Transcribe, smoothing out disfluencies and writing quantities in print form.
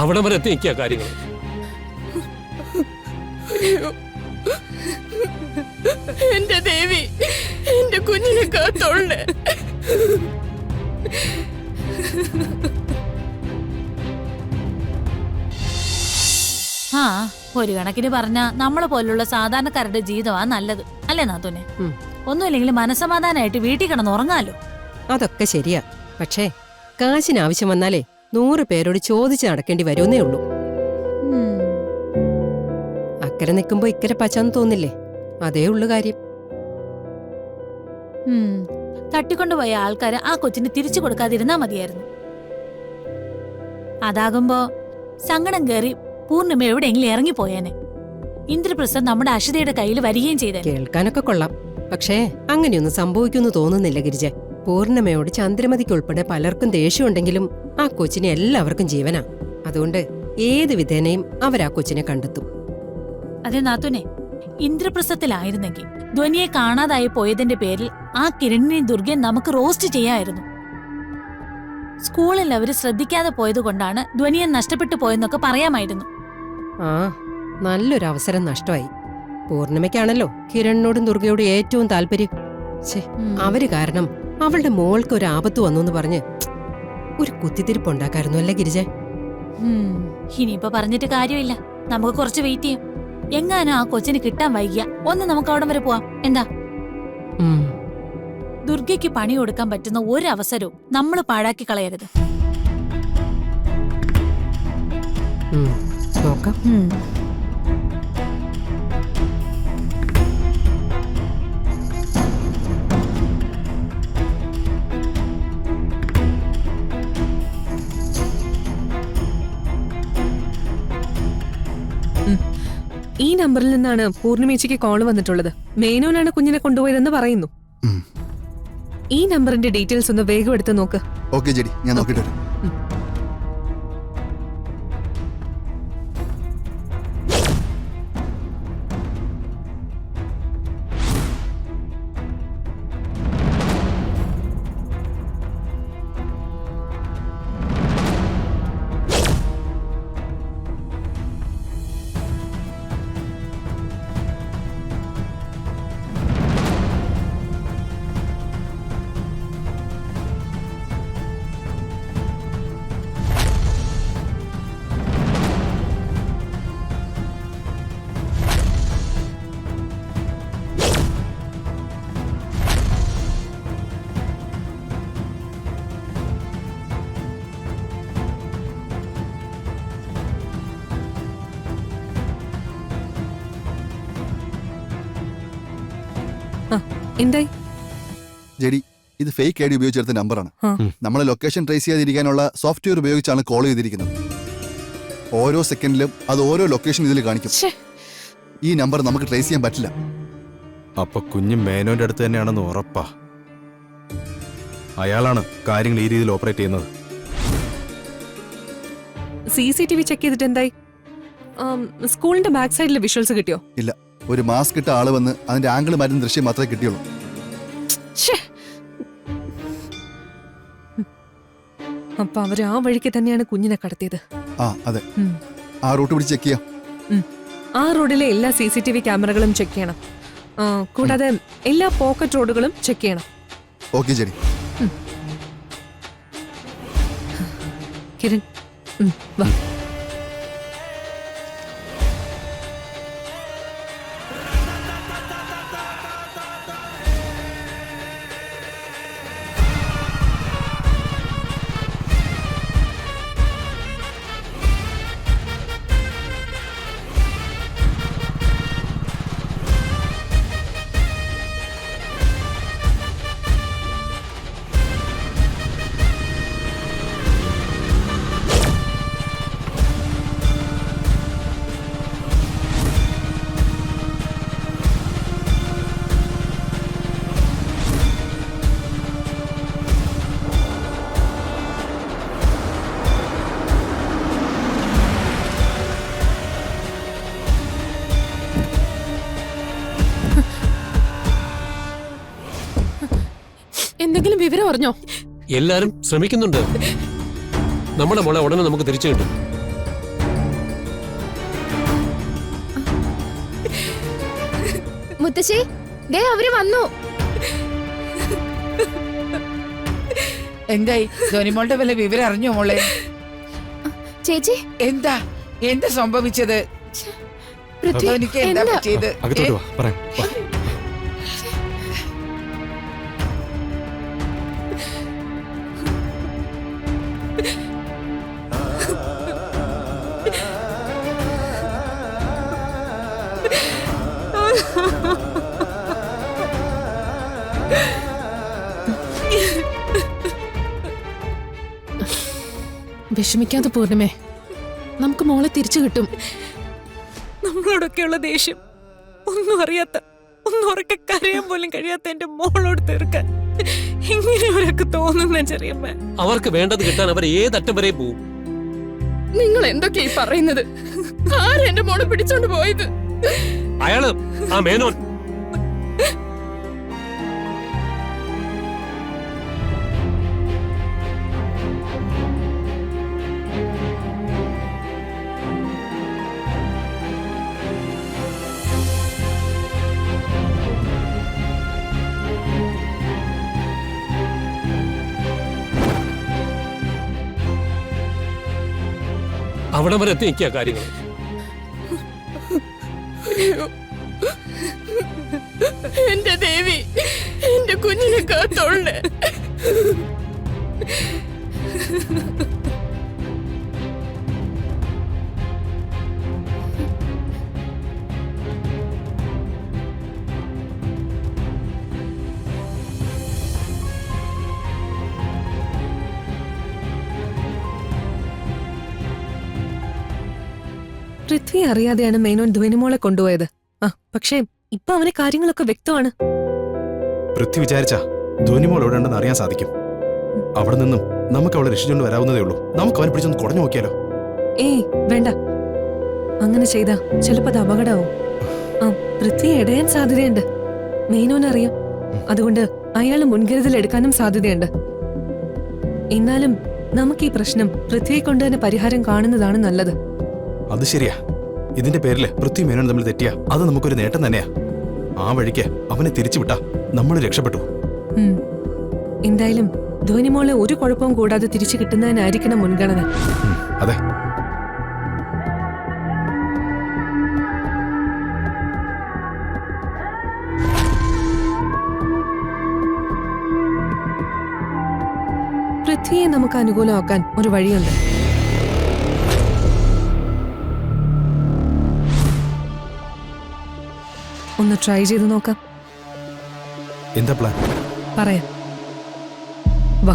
അവിടെ വരെ എത്തി നിൽക്കുക കാര്യങ്ങൾ. എന്റെ ദേവി, എന്റെ കുഞ്ഞിനെ കാത്തോളെ. ആ, ഒരു കണക്കിന് പറഞ്ഞ നമ്മളെ പോലുള്ള സാധാരണക്കാരുടെ ജീവിതമാ നല്ലത്, അല്ലേ നാത്തൂനെ? ഒന്നുമില്ലെങ്കിൽ മനസമാധാനമായിട്ട് വീട്ടിൽ കിടന്ന് ഉറങ്ങാലോ. അതൊക്കെ ശരിയാ. പക്ഷേ കാശിന് ആവശ്യം വന്നാലേ 100 പേരോട് ചോദിച്ച് നടക്കേണ്ടി വരുമെന്നേ ഉള്ളൂ. അക്കരെ നിൽക്കുമ്പോ ഇക്കരെ പച്ചാന്ന് തോന്നില്ലേ? അതേ ഉള്ളു കാര്യം. തട്ടിക്കൊണ്ടുപോയ ആൾക്കാര് ആ കൊച്ചിന് തിരിച്ചു കൊടുക്കാതിരുന്നാ മതിയായിരുന്നു. അതാകുമ്പോ സങ്കടം കയറി പൂർണ്ണിമ എവിടെയെങ്കിലും ഇറങ്ങിപ്പോയേനെ. ഇന്ദ്രപ്രസാദ് നമ്മുടെ അശ്വതിയുടെ കയ്യിൽ വരികയും ചെയ്തേ. കേൾക്കാനൊക്കെ കൊള്ളാം, പക്ഷേ അങ്ങനെയൊന്നും സംഭവിക്കുമെന്ന് തോന്നുന്നില്ല ഗിരിജ. പൂർണ്ണിമയോട് ചന്ദ്രമതിക്കുൾപ്പെടെ പലർക്കും ദേഷ്യമുണ്ടെങ്കിലും ആ കൊച്ചിനെ എല്ലാവർക്കും ജീവനാ. അതുകൊണ്ട് ഏത് വിധേനയും അവരാ കൊച്ചിനെ കണ്ടെത്തും. അതെ നാത്തൂനെ, ഇന്ദ്രപ്രസ്ഥത്തിലായിരുന്നെങ്കിൽ ധ്വനിയെ കാണാതായി പോയതിന്റെ പേരിൽ ആ കിരണിനെയും ദുർഗയും നമുക്ക് റോസ്റ്റ് ചെയ്യാമായിരുന്നു. സ്കൂളിൽ അവര് ശ്രദ്ധിക്കാതെ പോയതുകൊണ്ടാണ് ധ്വനിയെ നഷ്ടപ്പെട്ടു പോയെന്നൊക്കെ പറയാമായിരുന്നു. ആ, നല്ലൊരു അവസരം നഷ്ടമായി. പൂർണ്ണിമയ്ക്കാണല്ലോ കിരണിനോടും ദുർഗയോടും ഏറ്റവും താല്പര്യം. അവര് കാരണം അവളുടെ മോൾക്ക് ഒരു ആപത്ത് വന്നു പറഞ്ഞ് ഒരു കുത്തിത്തിരിപ്പുണ്ടാക്കായിരുന്നു അല്ലേ ഗിരിജ? ഇനിയിപ്പോ പറഞ്ഞിട്ട് കാര്യമില്ല, നമുക്ക് കുറച്ച് വെയിറ്റ് ചെയ്യാം. എങ്ങാനും ആ കൊച്ചിന് കിട്ടാൻ വൈകിയ ഒന്ന് നമുക്ക് അവിടം വരെ പോവാം. എന്താ? ദുർഗയ്ക്ക് പണി കൊടുക്കാൻ പറ്റുന്ന ഒരു അവസരവും നമ്മൾ പാഴാക്കി കളയരുത്. നോക്കാം. ഈ നമ്പറിൽ നിന്നാണ് പൂർണ്ണിമേച്ചിക്ക് കോള് വന്നിട്ടുള്ളത്. മേനോനാണ് കുഞ്ഞിനെ കൊണ്ടുപോയതെന്ന് പറയുന്നു. ഈ നമ്പറിന്റെ ഡീറ്റെയിൽസ് ഒന്ന് വേഗം എടുത്ത് നോക്ക്. ഓക്കേ ജെഡി, ഞാൻ നോക്കിട്ട് വരാം. എന്തായി ജെഡി, ഇത് ഫേക്ക് ഐഡി ഉപയോഗിച്ചെടുത്ത നമ്പറാണ്. നമ്മളെ ലൊക്കേഷൻ ട്രേസ് ചെയ്യാതിരിക്കാനുള്ള സോഫ്റ്റ്വെയർ ഉപയോഗിച്ചാണ് കോൾ ചെയ്തിരിക്കുന്നത്. ഓരോ സെക്കൻഡിലും അത് ഓരോ ലൊക്കേഷൻ ഇതിൽ കാണിക്കും. ഈ നമ്പർ നമുക്ക് ട്രേസ് ചെയ്യാൻ പറ്റില്ല. അപ്പൊ കുഞ്ഞ് മേനോന്റെ അടുത്ത് തന്നെയാണെന്ന് ഉറപ്പാ. അയാളാണ് കാര്യങ്ങൾ ഈ രീതിയിൽ ഓപ്പറേറ്റ് ചെയ്യുന്നത്. CCTV ചെക്ക് ചെയ്തിട്ട് എന്തായി? സ്കൂളിന്റെ ബാക്ക് സൈഡിലെ വിഷ്വൽസ് കിട്ടിയോ? ഇല്ല, ഒരു മാസ്ക് ഇട്ട ആള് വന്ന് അതിന്റെ ആംഗിൾ മാറ്റുന്ന ദൃശ്യം മാത്രമേ കിട്ടിയുള്ളൂ. അപ്പൊ അവര് ആ വഴിക്ക് തന്നെയാണ് കുഞ്ഞിനെ കടത്തിയത്. ആ അതെ, ആ റൂട്ട് പിടിച്ച് ചെക്ക് ചെയ്യാം. ആ റോഡിലെ എല്ലാ CCTV ക്യാമറകളും ചെക്ക് ചെയ്യണം. കൂടാതെ എല്ലാ പോക്കറ്റ് റോഡുകളും ചെക്ക് ചെയ്യണം. Okay JD. കിരൺ, വാ. എന്തെങ്കിലും വിവരം അറിഞ്ഞോ? എല്ലാരും ശ്രമിക്കുന്നുണ്ട്. നമ്മുടെ മോളെ ഉടനെ നമുക്ക് തിരിച്ചു കിട്ടും. മുത്തശ്ശി, ദേ അവര് വന്നു. എന്തായി ധോനിമോളുടെ വല്ല വിവരം അറിഞ്ഞോ മോളെ? ചേച്ചി, എന്താ എന്താ സംഭവിച്ചത്? പൃഥ്വി, ധോനിക്ക് എന്താ എന്താ? പറ്റിയത്? അകത്തോട്ട് വാ പറയാം വാ. വിഷമിക്കാതെ പൂർണിമേ, നമുക്ക് മോളെ തിരിച്ചു കിട്ടും. നമ്മളോടൊക്കെയുള്ള ദേഷ്യം ഒന്നും അറിയാത്ത, ഒന്നും ഉറക്കെ കരയാൻ പോലും കഴിയാത്ത എന്റെ മോളോട് തീർക്കാൻ എങ്ങനെ അവരൊക്കെ തോന്നുന്ന ചെറിയമ്മ. അവർക്ക് വേണ്ടത് കിട്ടാൻ അവർ ഏതറ്റം വരെ പോവും. നിങ്ങൾ എന്തൊക്കെയായി പറയുന്നത്? ആരെന്റെ മോളെ പിടിച്ചോണ്ട് പോയത്? അയാള് ആ മേനോൻ. അവിടെ വരെ എത്തി നിൽക്കുക കാര്യങ്ങൾ. എന്റെ ദേവി, എന്റെ കുഞ്ഞിനെ കാത്തോളെ. പൃഥ്വി അറിയാതെയാണ് മേനോൻ ധ്വനിമോളെ കൊണ്ടുപോയത്. പക്ഷേ ഇപ്പൊ അവന് കാര്യങ്ങളൊക്കെ വ്യക്തമാണ്. പൃഥ്വി വിചാരിച്ചാ ധോനിമോൾ എവിടെ ഉണ്ടെന്ന് അറിയാൻ സാധിക്കും. അവിടെ നിന്നും നമുക്ക് അവളെ രക്ഷിച്ചുകൊണ്ട് വരാവുന്നതേ ഉള്ളൂ. നമുക്ക് അവനെ പിടിച്ചൊന്ന് കുറഞ്ഞു നോക്കിയാലോ? ഏയ് വേണ്ട, അങ്ങനെ ചെയ്താ ചിലപ്പോ അത് അപകടമാവും. പൃഥ്വി ഇടയാൻ സാധ്യതയുണ്ട്. മേനോനറിയാം. അതുകൊണ്ട് അയാൾ മുൻകരുതൽ എടുക്കാനും സാധ്യതയുണ്ട്. എന്നാലും നമുക്ക് ഈ പ്രശ്നം പൃഥ്വിയെ കൊണ്ട് തന്നെ പരിഹാരം കാണുന്നതാണ് നല്ലത്. അത് ശരിയാ. ഇതിന്റെ പേരില് പൃഥ്വി മേനോൻ തമ്മിൽ തെറ്റിയാ അത് നമുക്കൊരു നേട്ടം തന്നെയാ. ആ വഴിക്ക് അവനെ തിരിച്ചു വിട്ടാ നമ്മൾ രക്ഷപ്പെട്ടു. എന്തായാലും ധോനിമോളെ ഒരു കുഴപ്പവും കൂടാതെ തിരിച്ചു കിട്ടുന്നതിനായിരിക്കണം മുൻഗണന. അതെ. പൃഥ്വിയെ നമുക്ക് അനുകൂലമാക്കാൻ ഒരു വഴിയുണ്ട്. ഒന്ന് ട്രൈ ചെയ്ത് നോക്കാം. എന്താ പ്ലാൻ? പറയാം, വാ.